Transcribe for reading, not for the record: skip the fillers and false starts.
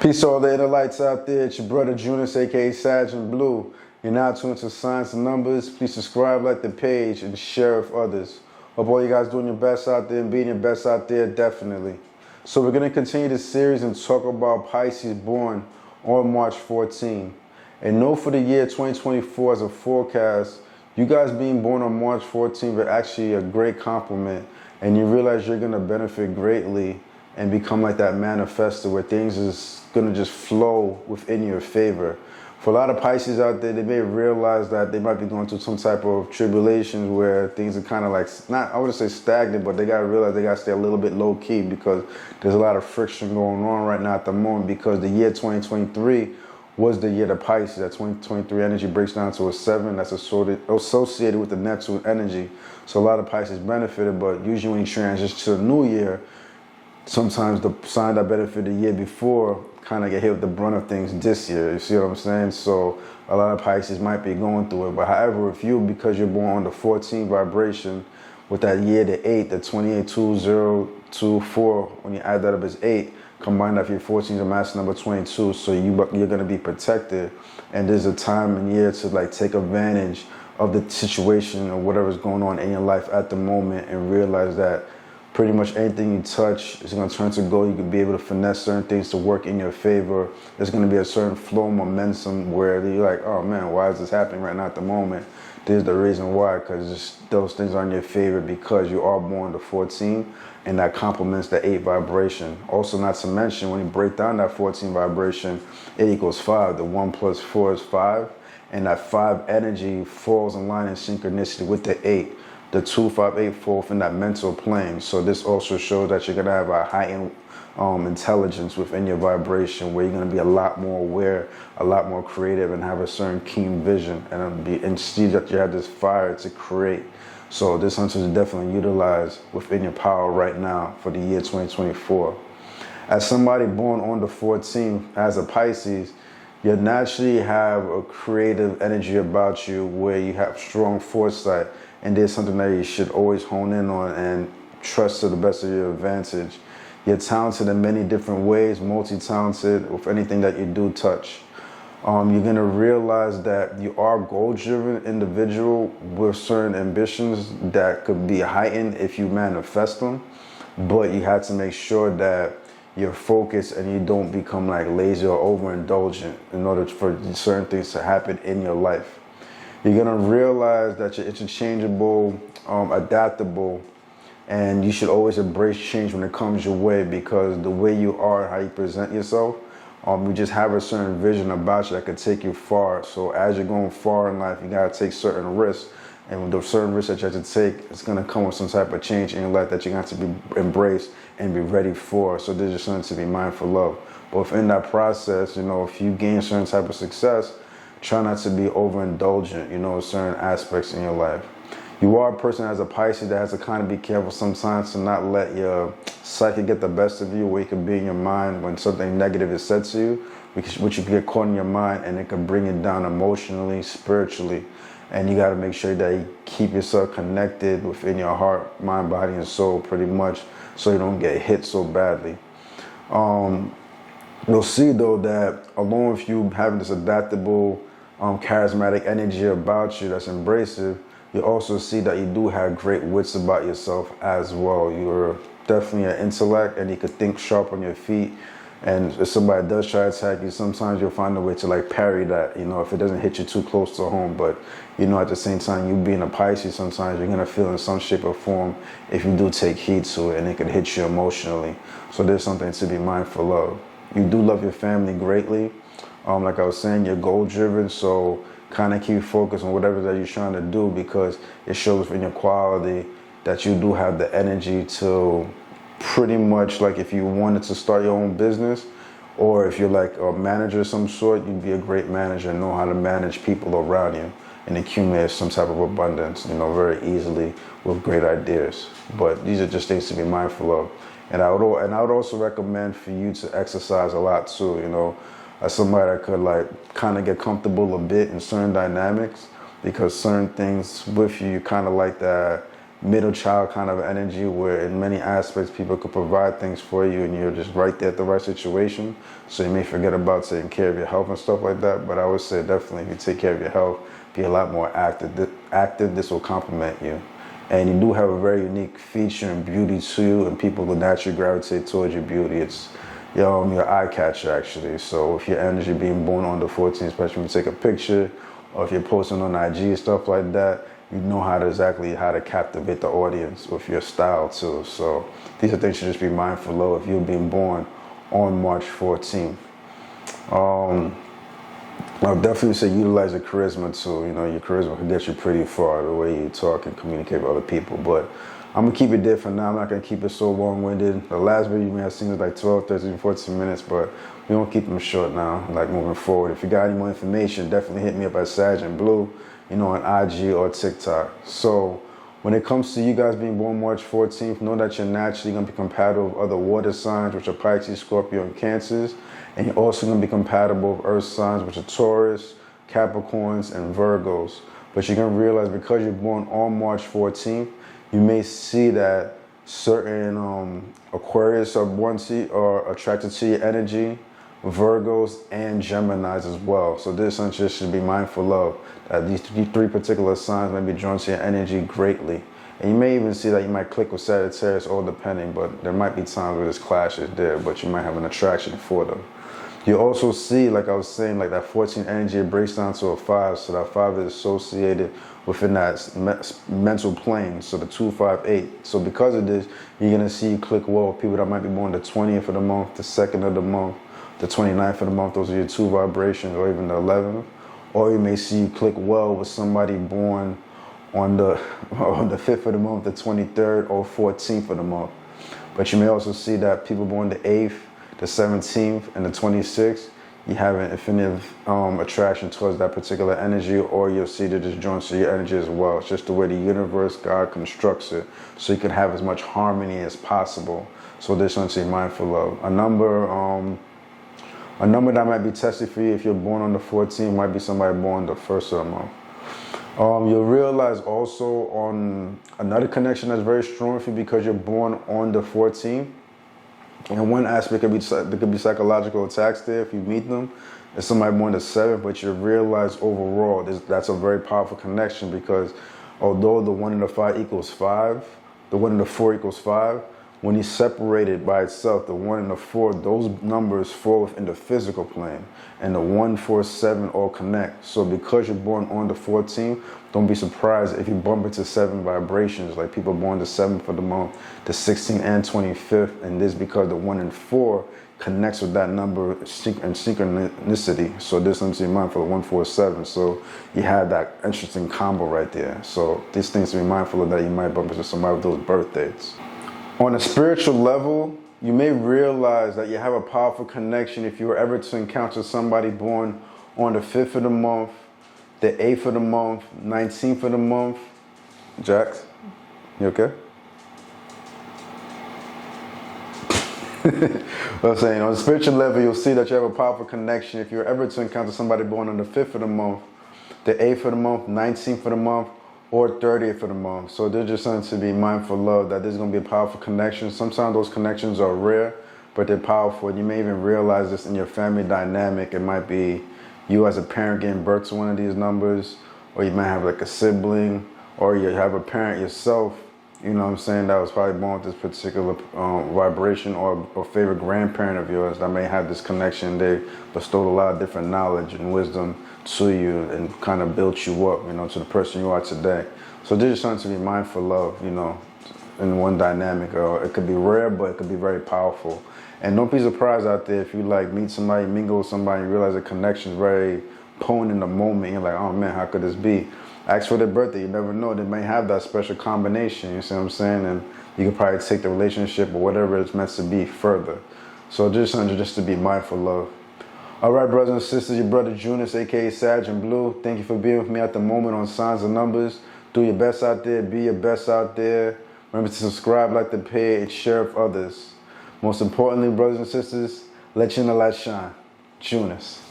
Peace to all the inner lights out there. It's your brother Junus, aka SagInBlue. You're now tuned to Science and Numbers. Please subscribe, like the page, and share with others. Hope all you guys doing your best out there and being your best out there, definitely. So we're going to continue this series and talk about Pisces born on March 14. And know for the year 2024 as a forecast, you guys being born on March 14th are actually a great compliment. And you realize you're going to benefit greatly and become like that manifester where things is going to just flow within your favor. For a lot of Pisces out there, they may realize that they might be going through some type of tribulations where things are kind of like, not, I wouldn't say stagnant, but they got to realize they got to stay a little bit low key because there's a lot of friction going on right now at the moment, because the year 2023 was the year of Pisces. That 2023 energy breaks down to a 7 that's associated with the Neptune energy. So a lot of Pisces benefited, but usually when you transition to the new year, sometimes the sign that benefited the year before kind of get hit with the brunt of things this year. You see what I'm saying? So a lot of Pisces might be going through it. But however, if you, because you're born on the 14 vibration with that year, the 8, the 282024, when you add that up as 8, combined that your 14 is a mass number 22. So you're going to be protected. And there's a time and year to like take advantage of the situation or whatever's going on in your life at the moment and realize that pretty much anything you touch is going to turn to gold. You can be able to finesse certain things to work in your favor. There's going to be a certain flow momentum where you're like, oh man, why is this happening right now at the moment? There's the reason why, because those things are in your favor because you are born the 14 and that complements the 8 vibration. Also, not to mention, when you break down that 14 vibration, it equals 5. The 1 plus 4 is 5. And that 5 energy falls in line in synchronicity with the 8. The 2, 5, 8 fall in that mental plane. So this also shows that you're going to have a heightened intelligence within your vibration, where you're going to be a lot more aware, a lot more creative, and have a certain keen vision, and see that you have this fire to create. So this hunter is definitely utilized within your power right now for the year 2024. As somebody born on the 14th as a Pisces, you naturally have a creative energy about you where you have strong foresight. And there's something that you should always hone in on and trust to the best of your advantage. You're talented in many different ways, multi-talented with anything that you do touch. You're going to realize that you are a goal-driven individual with certain ambitions that could be heightened if you manifest them. But you have to make sure that you're focused and you don't become like lazy or overindulgent in order for certain things to happen in your life. You're going to realize that you're interchangeable, adaptable, and you should always embrace change when it comes your way, because the way you are, how you present yourself, you just have a certain vision about you that could take you far. So as you're going far in life, you got to take certain risks. And with the certain risks that you have to take, it's going to come with some type of change in your life that you're going to have to be embraced and be ready for. So there's just something to be mindful of. But within that process, you know, if you gain certain type of success, try not to be overindulgent, you know, certain aspects in your life. You are a person as a Pisces that has to kind of be careful sometimes to not let your psyche get the best of you, where you can be in your mind when something negative is said to you, which you can get caught in your mind and it can bring it down emotionally, spiritually. And you got to make sure that you keep yourself connected within your heart, mind, body, and soul pretty much, so you don't get hit so badly. You'll see though that along with you having this adaptable, charismatic energy about you that's embracive, you also see that you do have great wits about yourself as well. You're definitely an intellect and you could think sharp on your feet. And if somebody does try to attack you, sometimes you'll find a way to like parry that, you know, if it doesn't hit you too close to home. But, you know, at the same time, you being a Pisces, sometimes you're going to feel in some shape or form if you do take heed to it, and it could hit you emotionally. So there's something to be mindful of. You do love your family greatly. Like I was saying, you're goal-driven, so kind of keep focused on whatever that you're trying to do, because it shows in your quality that you do have the energy to pretty much, like if you wanted to start your own business, or if you're like a manager of some sort, you'd be a great manager and know how to manage people around you and accumulate some type of abundance, you know, very easily with great ideas. But these are just things to be mindful of. And I would also recommend for you to exercise a lot too, you know, as somebody that could like kind of get comfortable a bit in certain dynamics, because certain things with you kind of like that middle child kind of energy, where in many aspects people could provide things for you and you're just right there at the right situation. So you may forget about taking care of your health and stuff like that. But I would say definitely if you take care of your health, be a lot more active. This will complement you. And you do have a very unique feature and beauty to you, and people will naturally gravitate towards your beauty. It's your eye catcher, actually. So if your energy being born on the 14th, especially when you take a picture, or if you're posting on IG and stuff like that, you know exactly how to captivate the audience with your style too. So these are things you should just be mindful of if you're being born on March 14th. I'll definitely say utilize your charisma too. Your charisma can get you pretty far, the way you talk and communicate with other people. But I'm going to keep it there for now. I'm not going to keep it so long-winded. The last video you may have seen was like 12, 13, 14 minutes, but we won't keep them short now, like moving forward. If you got any more information, definitely hit me up at SagInBlue, on IG or TikTok. So when it comes to you guys being born March 14th, know that you're naturally going to be compatible with other water signs, which are Pisces, Scorpio, and Cancers. And you're also going to be compatible with earth signs, which are Taurus, Capricorns, and Virgos. But you're going to realize because you're born on March 14th, you may see that certain Aquarius are attracted to your energy, Virgos, and Geminis as well. So this one just should be mindful of that these three particular signs may be drawn to your energy greatly. And you may even see that you might click with Sagittarius, all depending, but there might be times where this clash is there, but you might have an attraction for them. You also see, like I was saying, like that 14 energy, it breaks down to a 5, so that 5 is associated within that mental plane, so the 2, 5, 8. So because of this, you're going to see you click well with people that might be born the 20th of the month, the 2nd of the month, the 29th of the month. Those are your 2 vibrations, or even the 11th. Or you may see you click well with somebody born on the 5th of the month, the 23rd, or 14th of the month. But you may also see that people born the 8th, the 17th, and the 26th, you have an infinite attraction towards that particular energy, or you'll see that it's drawn to your energy as well. It's just the way the universe, God constructs it, so you can have as much harmony as possible. So this one to be mindful of. A number that might be tested for you if you're born on the 14th might be somebody born the 1st of the month. You'll realize also on another connection that's very strong for you because you're born on the 14th. And one aspect there could be psychological attacks there if you meet them. It's somebody born the 7th, but you realize overall that's a very powerful connection, because although the 1 and the 5 equals 5, the 1 and the 4 equals 5, when you separate it by itself, the 1 and the 4, those numbers fall within the physical plane. And the 1, 4, 7 all connect. So because you're born on the 14th, don't be surprised if you bump into 7 vibrations, like people born the 7th of the month, the 16th and 25th. And this because the 1 and 4 connects with that number and synchronicity. So this one's in mind for the 1, 4, 7. So you have that interesting combo right there. So these things to be mindful of, that you might bump into somebody with those birth dates. On a spiritual level, you may realize that you have a powerful connection if you were ever to encounter somebody born on the 5th of the month, the 8th of the month, 19th of the month. Jax, you okay? What I'm saying, on a spiritual level, you'll see that you have a powerful connection if you're ever to encounter somebody born on the 5th of the month, the 8th of the month, 19th of the month, or 30th of the month. So there's just something to be mindful of, that there's going to be a powerful connection. Sometimes those connections are rare, but they're powerful. You may even realize this in your family dynamic. It might be you as a parent giving birth to one of these numbers, or you might have like a sibling, or you have a parent yourself, you know what I'm saying, that was probably born with this particular vibration, or a favorite grandparent of yours that may have this connection. They bestowed a lot of different knowledge and wisdom to you and kind of built you up, to the person you are today. So this is something to be mindful of, in one dynamic. It could be rare, but it could be very powerful. And don't be surprised out there if you meet somebody, mingle with somebody, and realize the connection is very potent in the moment. You're like, oh man, how could this be? Ask for their birthday. You never know. They may have that special combination. You see what I'm saying? And you could probably take the relationship or whatever it's meant to be further. So just something just to be mindful of. All right, brothers and sisters, your brother Jonas, aka SagInBlue. Thank you for being with me at the moment on Signs and Numbers. Do your best out there. Be your best out there. Remember to subscribe, like the page, share with others. Most importantly, brothers and sisters, let your light shine. Jonas.